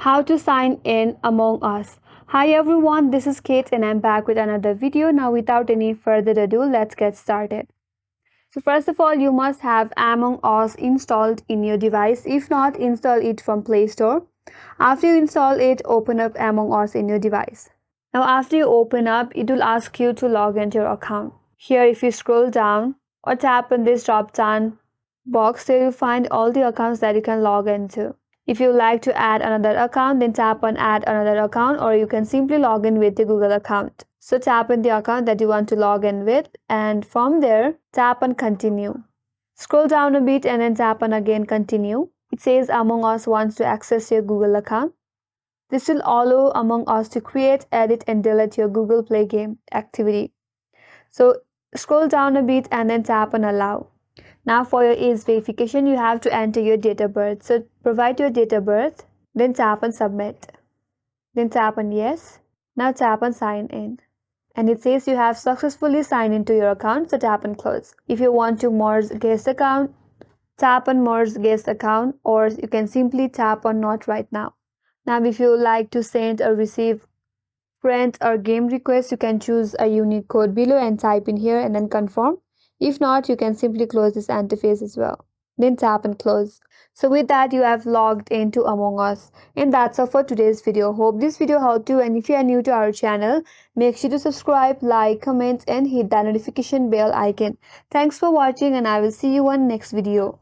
How to sign in Among Us. Hi everyone, this is Kate and I'm back with another video. Now without any further ado, let's get started. So first of all, you must have Among Us installed in your device. If not, install it from Play Store. After you install it, open up Among Us in your device. Now after you open up, it will ask you to log into your account. Here if you scroll down or tap on this drop down box, there you'll find all the accounts that you can log into. If you like to add another account, then tap on add another account, or you can simply log in with the Google account. So tap on the account that you want to log in with, and from there tap on continue. Scroll down a bit and then tap on again continue. It says Among Us wants to access your Google account. This will allow Among Us to create, edit and delete your Google Play game activity. So scroll down a bit and then tap on allow. Now for your age verification, you have to enter your date of birth. So provide your date of birth, then tap on submit. Then tap on yes. Now tap on sign in. And it says you have successfully signed into your account, so tap on close. If you want to merge guest account, tap on merge guest account, or you can simply tap on not right now. Now if you like to send or receive friend or game request, you can choose a unique code below and type in here and then confirm. If not, you can simply close this interface as well. Then tap and close. So with that, you have logged into Among Us. And that's all for today's video. Hope this video helped you, and if you are new to our channel, make sure to subscribe, like, comment and hit that notification bell icon. Thanks for watching and I will see you on next video.